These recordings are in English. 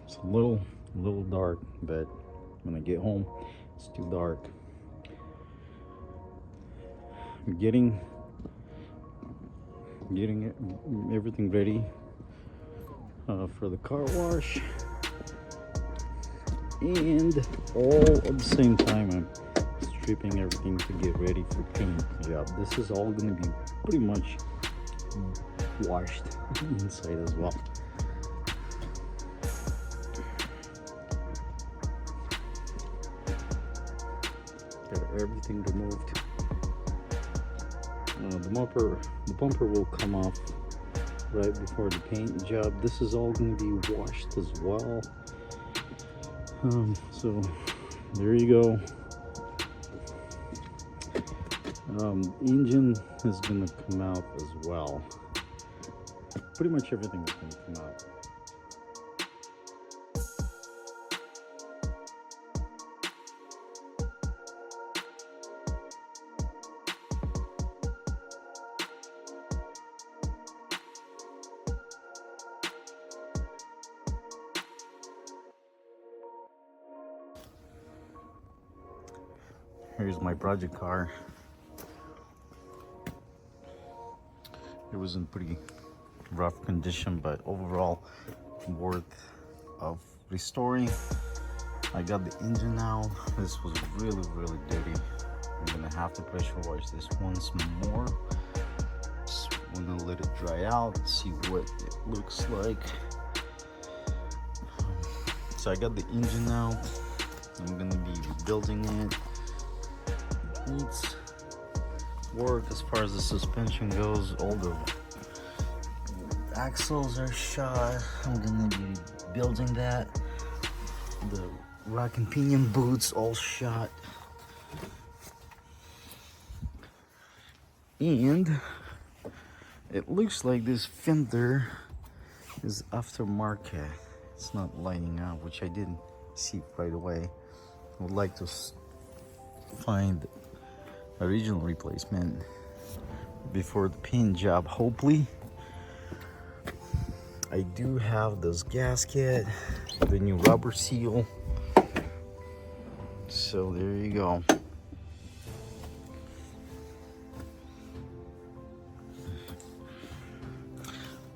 It's a little dark, but when I get home, it's too dark. I'm getting everything ready for the car wash, and all at the same time I'm stripping everything to get ready for paint job. This is all going to be pretty much washed inside as well. Got everything removed. The bumper will come off right before the paint job. This is all going to be washed as well. So there you go. Engine is going to come out as well. Pretty much everything is going to come out. Here's my project car. It was in pretty rough condition, but overall worth of restoring. I got the engine out. This was really dirty. I'm gonna have to pressure wash this once more. Just wanna let it dry out, see what it looks like. So I got the engine out. I'm gonna be rebuilding it. It needs work as far as the suspension goes. All the axles are shot. I'm gonna be building that. The rack and pinion boots all shot. And it looks like this fender is aftermarket. It's not lighting up, which I didn't see right away. I would like to find original replacement before the paint job, hopefully. I do have this gasket, the new rubber seal. So there you go.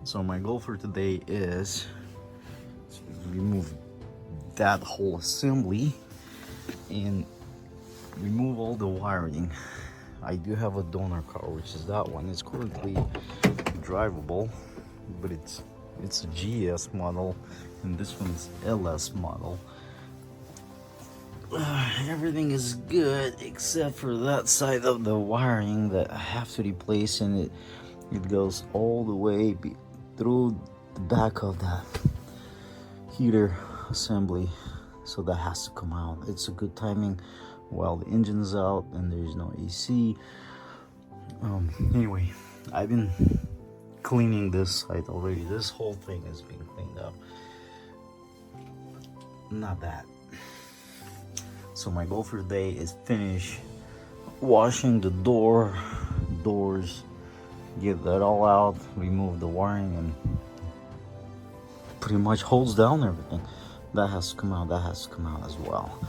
So my goal for today is to remove that whole assembly and remove all the wiring. I do have a donor car, which is that one. It's currently drivable, but it's a GS model, and this one's LS model. Everything is good except for that side of the wiring that I have to replace, and it goes all the way through the back of that heater assembly, so that has to come out. It's a good timing while the engine's out and there's no AC. Anyway, I've been cleaning this side already. This whole thing has been cleaned up. Not bad. So my goal for today is finish washing the doors, get that all out, remove the wiring, and pretty much holds down everything. That has to come out. That has to come out as well.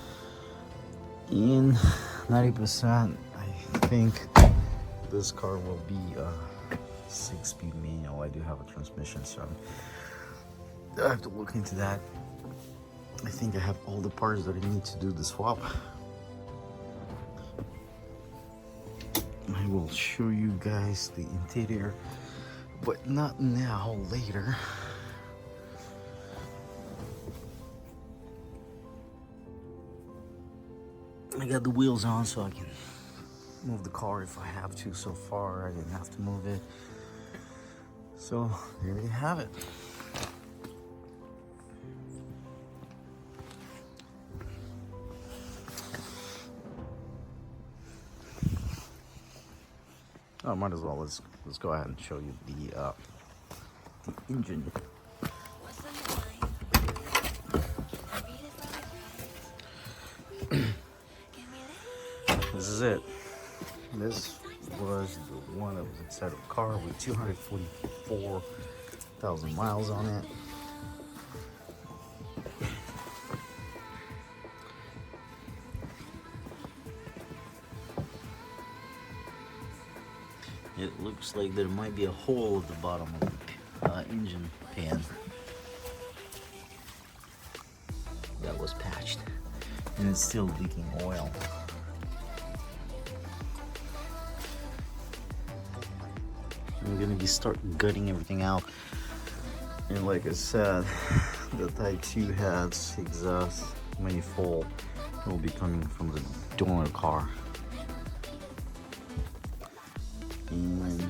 In 90%, I think this car will be a 6-speed manual. I do have a transmission, so I have to look into that. I think I have all the parts that I need to do the swap. I will show you guys the interior, but not now, later. I got the wheels on so I can move the car if I have to. So far I didn't have to move it. So there you have it. Oh, might as well, let's go ahead and show you the engine. This is it. This was the one that was inside of the car with 244,000 miles on it. It looks like there might be a hole at the bottom of the engine pan that was patched, and it's still leaking oil. I'm gonna start gutting everything out, and like I said, the Type 2 has exhaust manifold. It will be coming from the donor car. And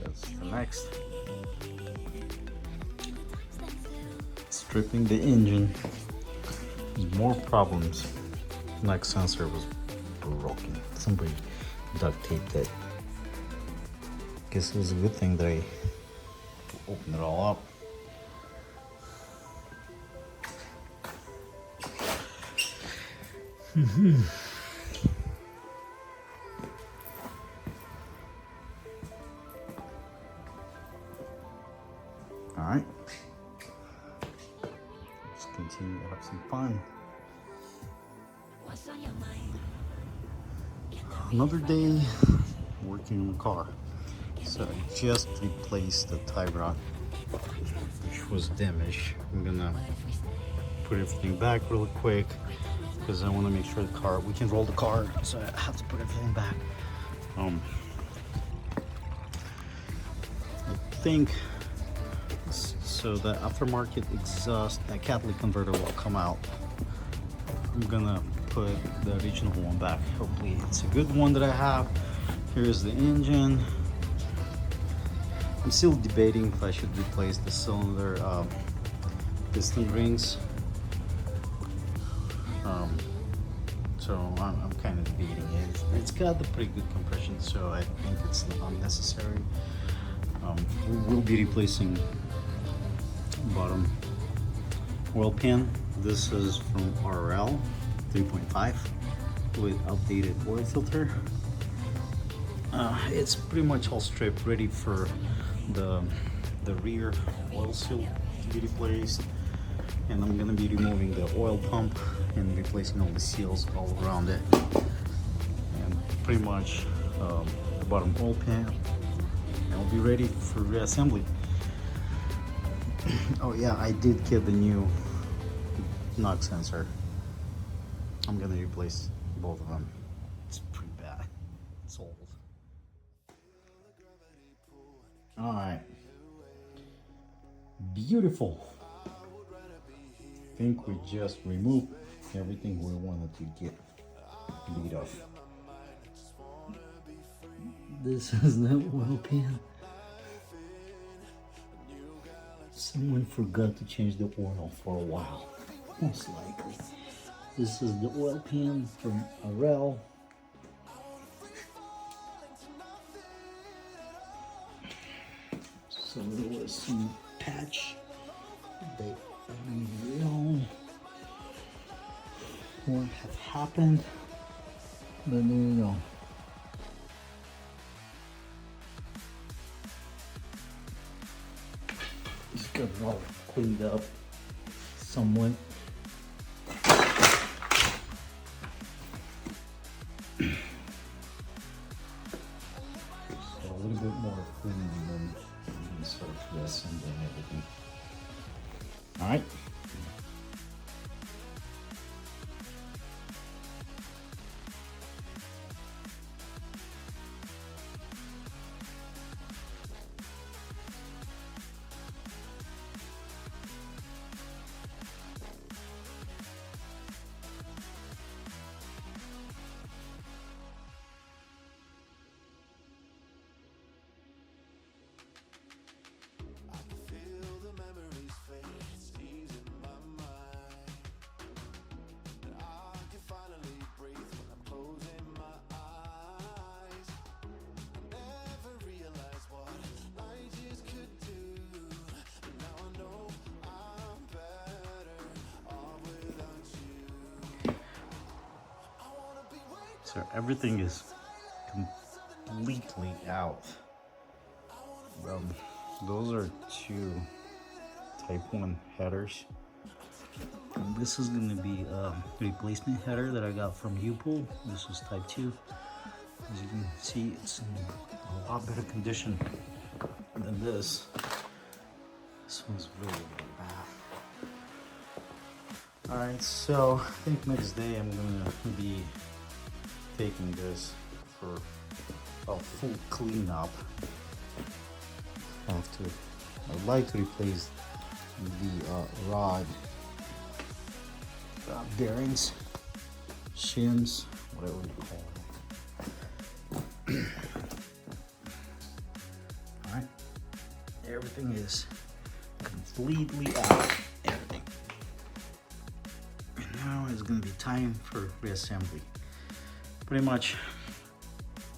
that's the next. Stripping the engine. There's more problems. Next sensor was broken. Somebody duct taped it. Guess it was a good thing that I opened it all up. All right, let's continue to have some fun. Another day working on the car. So I just replaced the tie rod, which was damaged. I'm gonna put everything back really quick because I want to make sure the car, we can roll the car, so I have to put everything back. I think so the aftermarket exhaust, that catalytic converter will come out. I'm gonna put the original one back. Hopefully it's a good one that I have. Here's the engine. I'm still debating if I should replace the cylinder piston rings. So I'm kind of debating it. It's got a pretty good compression, so I think it's not necessary. We will be replacing bottom oil pan. This is from RL 3.5 with updated oil filter. It's pretty much all stripped, ready for the rear oil seal to be replaced, and I'm gonna be removing the oil pump and replacing all the seals all around it, and pretty much the bottom oil pan. I'll be ready for reassembly. Oh yeah, I did get the new knock sensor. I'm gonna replace both of them. It's pretty bad. It's old. All right. Beautiful. I think we just removed everything we wanted to get rid of. This is the oil pan. Someone forgot to change the oil for a while, most likely. This is the oil pan from RL. So there was some patch that we know what have happened, but there you go. Just got it all cleaned up somewhat. So a little bit more cleaning, and then we can start reassembling everything. All right. So everything is completely out. Those are two Type 1 headers. And this is going to be a replacement header that I got from U-Pool. This was type 2. As you can see, it's in a lot better condition than this. This one's really, really bad. Alright, so I think next day I'm going to be taking this for a full cleanup. I'd like to replace the rod bearings, shims, whatever you call them. Alright, everything is completely out. Everything. And now it's gonna be time for reassembly. Pretty much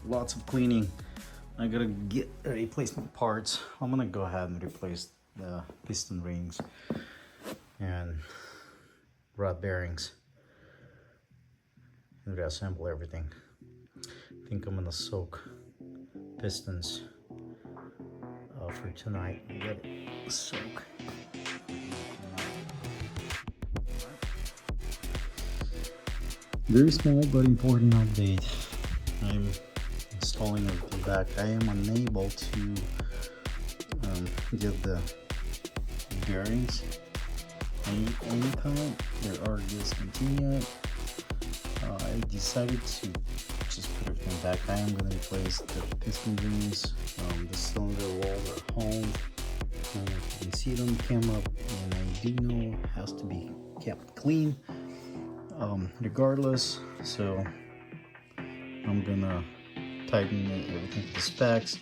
lots of cleaning. I gotta get replacement parts. I'm gonna go ahead and replace the piston rings and rod bearings and reassemble everything. I think I'm gonna soak pistons for tonight. I gotta soak. Very small but important update. I'm installing everything back. I am unable to get the bearings any kind. They are discontinued. I decided to just put everything back. I am going to replace the piston rings. The cylinder walls are home. And if you can see it on the camera, and I do know it has to be kept clean regardless. So I'm gonna tighten everything to the specs.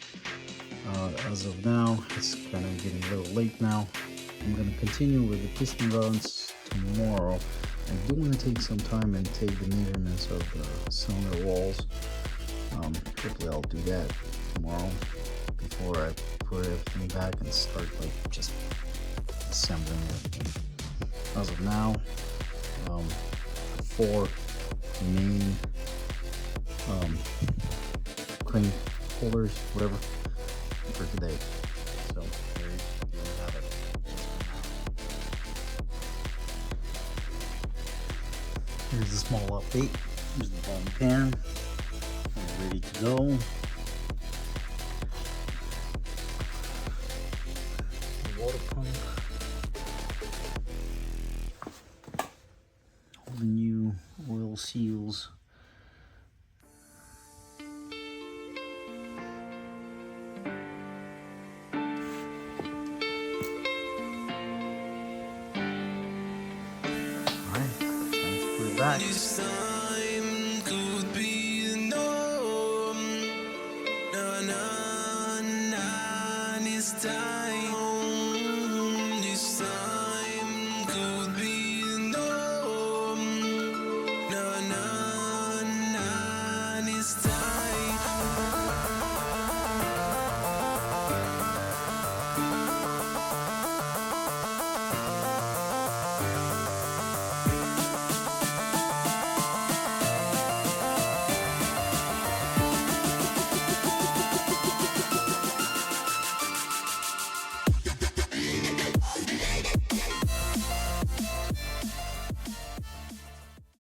As of now, it's kind of getting a little late now. I'm gonna continue with the piston runs tomorrow. I do want to take some time and take the measurements of the cylinder walls. Hopefully I'll do that tomorrow before I put everything back and start like just assembling it. As of now, 4 main crank holders, whatever, for today. So there you have it. Here's a small update. Here's the bottom pan. All ready to go. The water pump. All the new oil seals. This time could be the norm. Now I know.